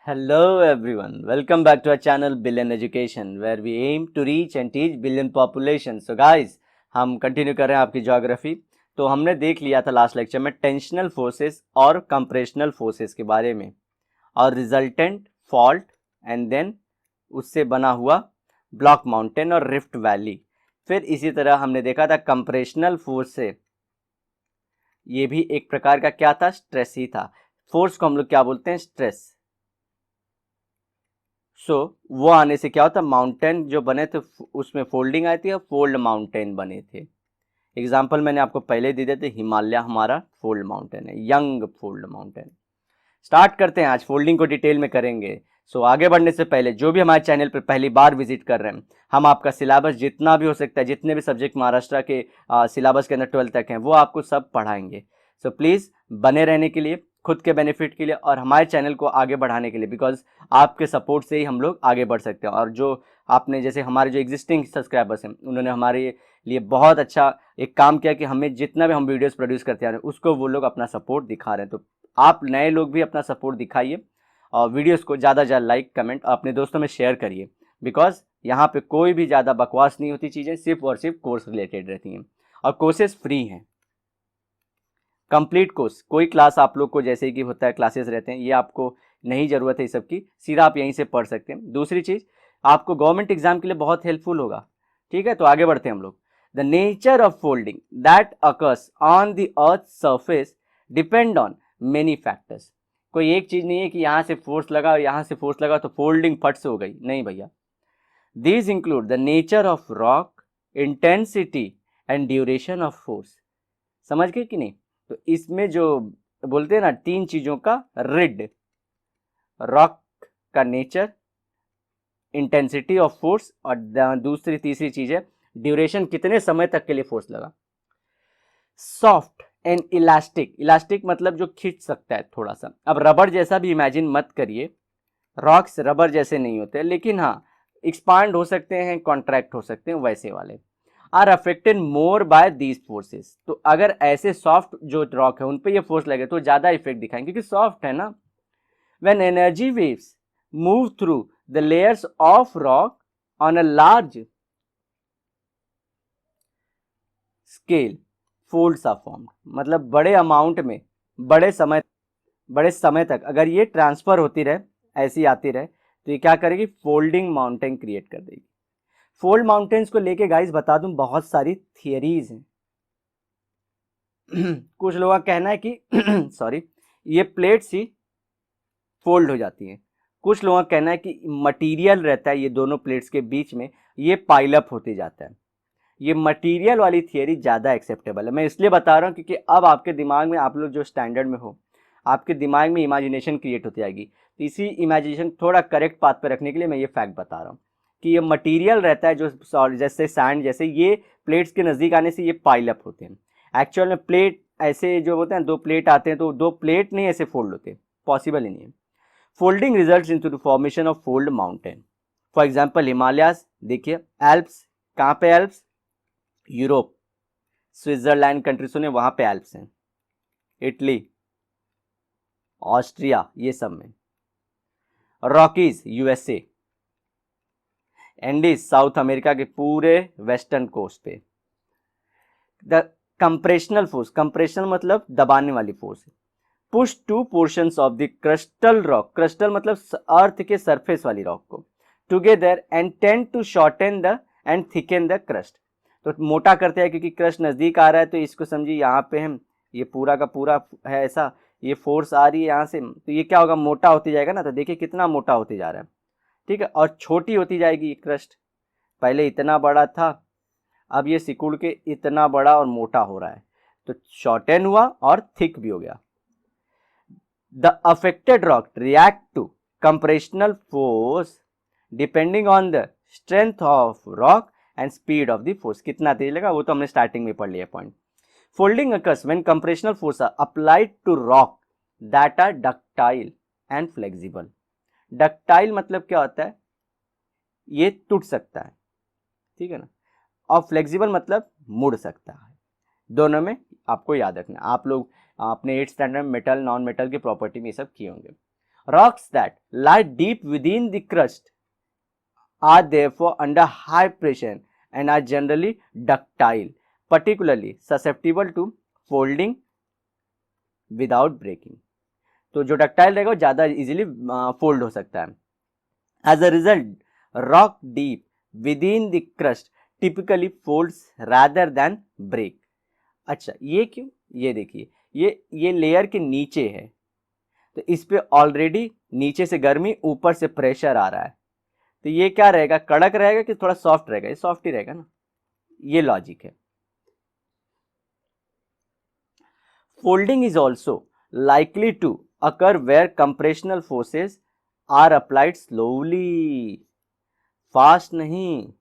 Hello everyone, welcome back to our channel Billion Education where we aim to reach and teach billion population. So guys, हम continue कर रहे हैं आपकी geography. तो हमने देख लिया था लास्ट लेक्चर में टेंशनल फोर्सेस और कंप्रेशनल फोर्सेस के बारे में और रिजल्टेंट फॉल्ट एंड देन उससे बना हुआ ब्लॉक माउंटेन और रिफ्ट वैली। फिर इसी तरह हमने देखा था कंप्रेशनल फोर्स से ये भी एक प्रकार का क्या था, स्ट्रेस ही था। फोर्स को हम लोग क्या बोलते हैं, स्ट्रेस। वो आने से क्या होता, माउंटेन जो बने थे उसमें फोल्डिंग आई थी और फोल्ड माउंटेन बने थे। एग्जाम्पल मैंने आपको पहले दे दिए थे, हिमालय हमारा फोल्ड माउंटेन है, यंग फोल्ड माउंटेन। स्टार्ट करते हैं, आज फोल्डिंग को डिटेल में करेंगे। आगे बढ़ने से पहले जो भी हमारे चैनल पर पहली बार विजिट कर रहे हैं, हम आपका सिलेबस जितना भी हो सकता है, जितने भी सब्जेक्ट महाराष्ट्र के सिलेबस के अंदर 12 तक हैं, वो आपको सब पढ़ाएंगे। प्लीज़ बने रहने के लिए, खुद के बेनिफिट के लिए और हमारे चैनल को आगे बढ़ाने के लिए, बिकॉज आपके सपोर्ट से ही हम लोग आगे बढ़ सकते हैं। और जो आपने जैसे हमारे जो एग्जिस्टिंग सब्सक्राइबर्स हैं, उन्होंने हमारे लिए बहुत अच्छा एक काम किया कि हमें जितना भी हम वीडियोस प्रोड्यूस करते हैं उसको वो लोग अपना सपोर्ट दिखा रहे हैं। तो आप नए लोग भी अपना सपोर्ट दिखाइए और वीडियोस को ज़्यादा से ज़्यादा लाइक, कमेंट अपने दोस्तों में शेयर करिए, बिकॉज यहाँ पे कोई भी ज़्यादा बकवास नहीं होती, चीज़ें सिर्फ और सिर्फ कोर्स रिलेटेड रहती हैं और कोर्सेज फ्री हैं, कंप्लीट कोर्स। कोई क्लास आप लोग को जैसे कि होता है क्लासेस रहते हैं, ये आपको नहीं ज़रूरत है इस सब की, सीधा आप यहीं से पढ़ सकते हैं। दूसरी चीज़, आपको गवर्नमेंट एग्जाम के लिए बहुत हेल्पफुल होगा। ठीक है, तो आगे बढ़ते हैं हम लोग। The nature of folding that occurs on the earth surface depend on many factors. कोई एक चीज़ नहीं है कि यहाँ से फोर्स लगा और यहाँ से फोर्स लगा तो फोल्डिंग फट से हो गई, नहीं भैया। These include the nature of rock, intensity and duration of force. समझ गए कि नहीं? तो इसमें जो बोलते हैं ना, तीन चीजों का रिड, रॉक का नेचर, इंटेंसिटी ऑफ फोर्स और दूसरी तीसरी चीज है ड्यूरेशन, कितने समय तक के लिए फोर्स लगा। सॉफ्ट एंड इलास्टिक, इलास्टिक मतलब जो खींच सकता है थोड़ा सा। अब रबर जैसा भी इमेजिन मत करिए, रॉक्स रबर जैसे नहीं होते, लेकिन हाँ एक्सपांड हो सकते हैं, कॉन्ट्रैक्ट हो सकते हैं, वैसे वाले are affected more by these forces. तो अगर ऐसे सॉफ्ट जो रॉक है उन पे ये फोर्स लगे तो ज्यादा इफेक्ट दिखाएंगे क्योंकि सॉफ्ट है ना। When energy waves move through the layers of rock on a large scale, folds are formed. मतलब बड़े अमाउंट में बड़े समय तक अगर ये ट्रांसफर होती रहे, ऐसी आती रहे, तो ये क्या करेगी, फोल्डिंग माउंटेन क्रिएट कर देगी। फोल्ड माउंटेन्स को लेके गाइस बता दूं, बहुत सारी थियरीज हैं। कुछ लोगों का कहना है कि सॉरी, ये प्लेट्स ही फोल्ड हो जाती हैं। कुछ लोगों का कहना है कि मटेरियल रहता है ये दोनों प्लेट्स के बीच में, ये पाइलअप होते जाता है। ये मटेरियल वाली थियरी ज़्यादा एक्सेप्टेबल है। मैं इसलिए बता रहा हूँ क्योंकि अब आपके दिमाग में, आप लोग जो स्टैंडर्ड में हो, आपके दिमाग में इमेजिनेशन क्रिएट होती जाएगी। तो इसी इमेजिनेशन थोड़ा करेक्ट पाथ पर रखने के लिए मैं ये फैक्ट बता रहा हूँ कि ये मटेरियल रहता है जो जैसे सैंड, जैसे ये प्लेट्स के नज़दीक आने से ये पाइलअप होते हैं। एक्चुअल में प्लेट ऐसे जो होते हैं, दो प्लेट आते हैं तो दो प्लेट नहीं ऐसे फोल्ड होते, पॉसिबल ही नहीं है। Folding results into the formation of fold mountain. For example Himalayas देखिए, एल्प्स कहाँ पे, एल्प्स यूरोप, स्विट्जरलैंड कंट्री सुने, वहां पे एल्प्स हैं, इटली, ऑस्ट्रिया, ये सब में। Rockies USA, Andes South America के पूरे वेस्टर्न कोस्ट पे। द कंप्रेशनल फोर्स, कंप्रेशनल मतलब दबाने वाली force, push two portions of the crystal rock, crystal मतलब अर्थ के सरफेस वाली रॉक को, together and tend to shorten the and thicken the crust. तो मोटा करते हैं क्योंकि क्रस्ट नजदीक आ रहा है, तो इसको समझिए यहाँ पे हम, ये पूरा का पूरा है ऐसा, ये फोर्स आ रही है यहाँ से, तो ये क्या होगा, मोटा होती जाएगा ना। तो देखिए कितना मोटा होती जा रहा है, ठीक है, और छोटी होती जाएगी ये क्रस्ट। पहले इतना बड़ा था, अब ये सिकुड़ के इतना बड़ा और मोटा हो रहा है, तो शॉर्टन हुआ और थिक भी हो गया। The affected rock react to compressional force depending on the strength of rock and speed of the force. कितना तेज लगा वो तो हमने स्टार्टिंग में पढ़ लिया point. Folding occurs when compressional force are applied to rock that are ductile and flexible. Ductile मतलब क्या होता है, ये टूट सकता है, ठीक है ना, और फ्लेक्सिबल मतलब मुड़ सकता है। दोनों में आपको याद रखना, आप लोग अपने 8th स्टैंडर्ड में मेटल नॉन मेटल की प्रॉपर्टी में ये सब किए होंगे। Rocks that lie deep within the crust are therefore under high pressure and are generally ductile, particularly susceptible to folding without breaking. तो जो डक्टाइल रहेगा वो ज़्यादा इजीली फोल्ड हो सकता है. As a result rock deep within the crust typically folds rather than break. अच्छा, ये क्यों? ये देखिए, ये लेयर के नीचे है, तो इस पे ऑलरेडी नीचे से गर्मी, ऊपर से प्रेशर आ रहा है, तो ये क्या रहेगा, कड़क रहेगा कि थोड़ा सॉफ्ट रहेगा? ये सॉफ्ट ही रहेगा ना. ये लॉजिक है. Folding is also likely to occur where compressional forces are applied slowly. Fast नहीं,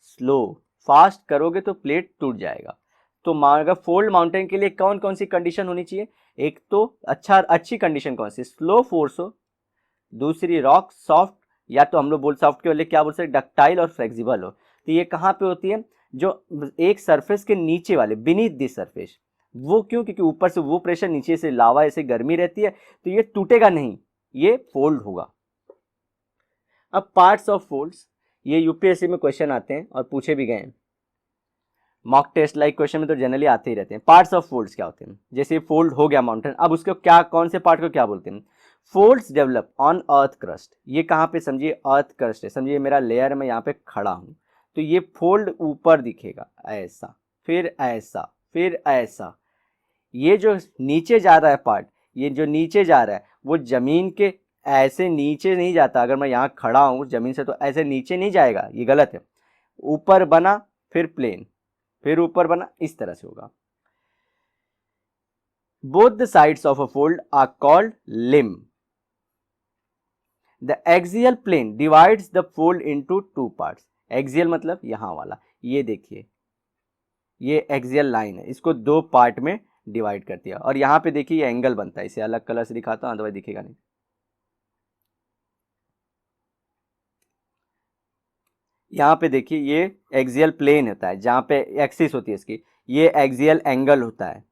स्लो. फास्ट करोगे तो प्लेट टूट जाएगा. तो अगर फोल्ड माउंटेन के लिए कौन कौन सी कंडीशन होनी चाहिए? एक तो अच्छी कंडीशन कौन सी? स्लो फोर्स हो. दूसरी रॉक सॉफ्ट, या तो हम लोग बोल सॉफ्ट के लिए क्या बोल सकते, डक्टाइल और फ्लेक्सिबल हो. तो ये कहाँ पे होती है? जो एक सरफेस के नीचे वाले, बीनीथ द सरफेस. वो क्यों? क्योंकि ऊपर से वो प्रेशर, नीचे से लावा, ऐसे गर्मी रहती है, तो ये टूटेगा नहीं, ये फोल्ड होगा. अब पार्ट्स ऑफ फोल्ड्स, ये यूपीएससी में क्वेश्चन आते हैं और पूछे भी गए हैं. मॉक टेस्ट लाइक क्वेश्चन में तो जनरली आते ही रहते हैं. पार्ट्स ऑफ फोल्ड्स क्या होते हैं? जैसे फोल्ड हो गया माउंटेन, अब उसको क्या, कौन से पार्ट को क्या बोलते हैं? Folds develop on earth crust. ये कहाँ पे? समझिए अर्थ क्रस्ट है, समझिए मेरा लेयर में यहाँ पे खड़ा हूँ, तो ये फोल्ड ऊपर दिखेगा ऐसा, फिर ऐसा, फिर ऐसा. ये जो नीचे जा रहा है पार्ट, ये जो नीचे जा रहा है वो जमीन के ऐसे नीचे नहीं जाता. अगर मैं यहाँ खड़ा हूँ जमीन से, तो ऐसे नीचे नहीं जाएगा, ये गलत है. ऊपर बना, फिर प्लेन, फिर ऊपर बना, इस तरह से होगा. Both the sides of a fold are called limb. The axial plane divides the fold into two parts. Axial मतलब यहाँ वाला, ये देखिए, ये एक्सियल लाइन है, इसको दो पार्ट में डिवाइड कर दिया. और यहाँ पे देखिए ये एंगल बनता है, इसे अलग कलर से दिखाता हूँ, अदरवाइज दिखेगा नहीं. यहाँ पे देखिए ये एक्सियल प्लेन होता है, जहाँ पे एक्सिस होती है इसकी, ये एक्सियल एंगल होता है.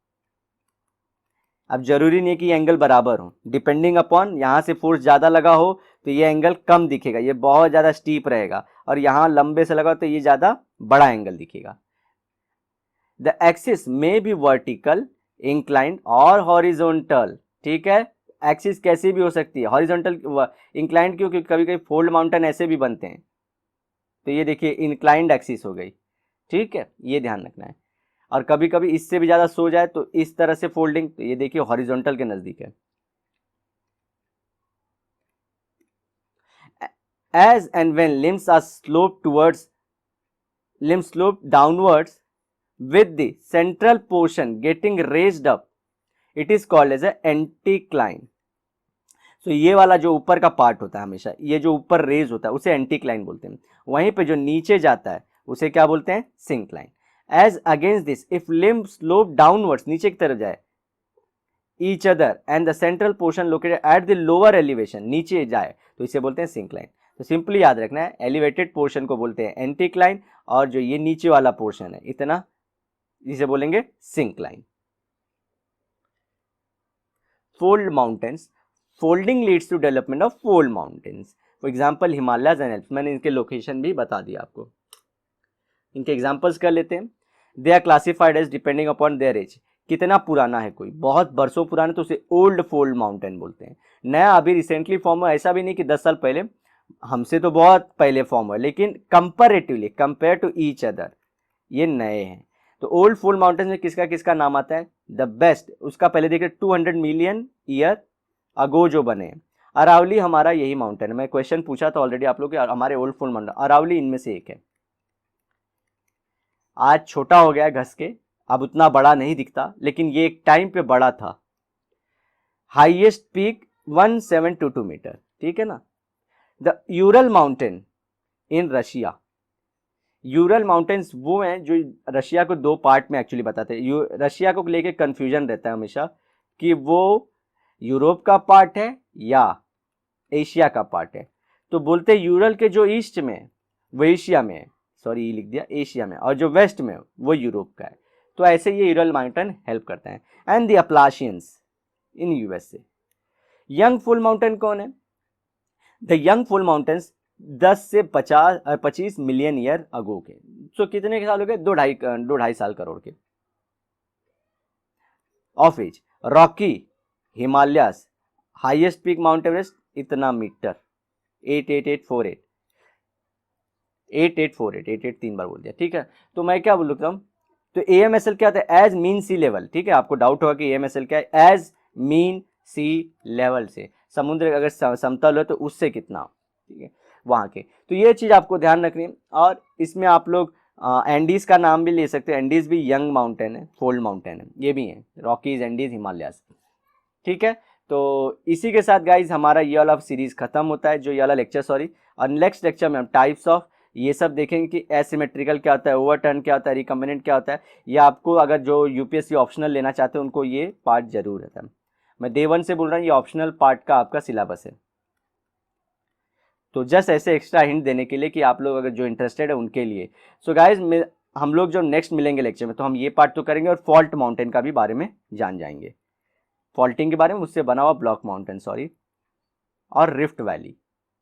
अब जरूरी नहीं है कि ये एंगल बराबर हो, डिपेंडिंग अपॉन यहाँ से फोर्स ज़्यादा लगा हो तो ये एंगल कम दिखेगा, ये बहुत ज़्यादा स्टीप रहेगा. और यहाँ लंबे से लगा तो ये ज़्यादा बड़ा एंगल दिखेगा. The axis may be vertical, inclined और हॉरिजॉन्टल. ठीक है, एक्सिस कैसी भी हो सकती है. हॉरिजॉन्टल इंक्लाइंड क्यों? क्योंकि कभी कभी फोल्ड माउंटेन ऐसे भी बनते हैं. तो ये देखिए इंक्लाइंड एक्सिस हो गई. ठीक है, ये ध्यान रखना है. और कभी कभी इससे भी ज़्यादा सो जाए तो इस तरह से फोल्डिंग, तो ये देखिए हॉरिजॉन्टल के नज़दीक है. As and when limbs are slope towards, limbs slope downwards with the central portion getting raised up, it is called as a anticline. तो ये वाला जो ऊपर का पार्ट होता है, हमेशा ये जो ऊपर रेज होता है उसे एंटीक्लाइन बोलते हैं. वहीं पे जो नीचे जाता है उसे क्या बोलते हैं? Syncline. As against this if limb slope downwards, नीचे की तरफ जाए, each other and the central portion located at the lower elevation, नीचे जाए, तो इसे बोलते हैं सिंक्लाइन. तो सिंपली याद रखना है, एलिवेटेड पोर्शन को बोलते हैं एंटीक्लाइन, और जो ये नीचे वाला पोर्शन है इतना, इसे बोलेंगे syncline. Fold mountains. Folding leads to development of fold mountains. For example Himalayas and Alps, मैंने इनके लोकेशन भी बता दिया आपको. इनके एग्जाम्पल्स कर लेते हैं. They are classified as depending upon their age. कितना पुराना है, कोई बहुत बरसों पुराना तो उसे ओल्ड फोल्ड माउंटेन बोलते हैं. नया अभी रिसेंटली फॉर्म हुआ, ऐसा भी नहीं कि 10 साल पहले, हमसे तो बहुत पहले फॉर्म हुआ, लेकिन comparatively compare to each other ये नए हैं. तो ओल्ड फोल्ड माउंटेन में किसका किसका नाम आता है? द बेस्ट, उसका पहले देखिए 200 मिलियन ईयर अगो जो बने. अरावली हमारा यही माउंटेन है. मैं क्वेश्चन पूछा था ऑलरेडी आप लोग के, हमारे ओल्ड फोल्ड माउंटेन अरावली इनमें से एक है. आज छोटा हो गया घस के, अब उतना बड़ा नहीं दिखता, लेकिन ये एक टाइम पे बड़ा था. Highest peak 1722 metre. ठीक है ना. The Ural mountain in Russia. Ural mountains वो हैं जो रशिया को दो पार्ट में एक्चुअली बताते हैं. रशिया को लेके कंफ्यूजन रहता है हमेशा कि वो यूरोप का पार्ट है या एशिया का पार्ट है. तो बोलते हैं यूरल के जो ईस्ट में है वो एशिया में है, सॉरी लिख दिया एशिया में, और जो वेस्ट में वो यूरोप का है. तो ऐसे ये यूरल माउंटेन हेल्प करते हैं. And the Appalachians in USA. Young fold mountain कौन है? द यंग फुल माउंटेन्स 10 से 25 मिलियन ईयर अगो के। तो कितने के साल हो गए? 2-2.5 साल करोड़ के। Of age Rocky, Himalayas, highest peak Mount Everest इतना मीटर 88848 8848 3 बार बोल दिया, ठीक है। तो मैं क्या बोल रहा हूँ, तो AMSL क्या होता है? एज मीन सी लेवल, ठीक है। आपको डाउट होगा कि AMSL क्या है? एज मीन सी लेवल से, समुद्र अगर समतल हो तो उससे कितना, ठीक है, वहाँ के। तो ये चीज़ आपको ध्यान रखनी है। और इसमें आप लोग एंडीज का नाम भी ले सकते हैं। एंडीज भी यंग माउंटेन है, फोल्ड माउंटेन है, ये भी है, रॉकीज, एंडीज, हिमालयास, ठीक है। तो इसी के साथ गाइज हमारा ये वाला सीरीज खत्म होता है, जो ये वाला लेक्चर, सॉरी। और नेक्स्ट लेक्चर में हम टाइप्स ऑफ ये सब देखेंगे कि एसिमेट्रिकल क्या होता है, ओवरटर्न क्या होता है, रिकम्बिनेंट क्या होता है। ये आपको अगर जो यूपीएससी ऑप्शनल लेना चाहते हैं उनको ये पार्ट जरूर रहता है। मैं डे 1 से बोल रहा हूँ, ये ऑप्शनल पार्ट का आपका सिलेबस है। तो जस्ट ऐसे एक्स्ट्रा हिंट देने के लिए कि आप लोग अगर जो इंटरेस्टेड है उनके लिए। सो गाइज हम लोग जो नेक्स्ट मिलेंगे लेक्चर में, तो हम ये पार्ट तो करेंगे और फॉल्ट माउंटेन का भी बारे में जान जाएंगे, फॉल्टिंग के बारे में, उससे बना हुआ ब्लॉक माउंटेन, सॉरी, और रिफ्ट वैली,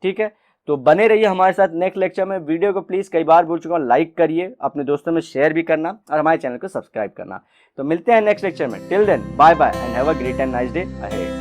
ठीक है। तो बने रहिए हमारे साथ नेक्स्ट लेक्चर में। वीडियो को प्लीज, कई बार बोल चुका हूँ, लाइक करिए, अपने दोस्तों में शेयर भी करना और हमारे चैनल को सब्सक्राइब करना। तो मिलते हैं नेक्स्ट लेक्चर में। Till then bye bye and have a great and nice day ahead.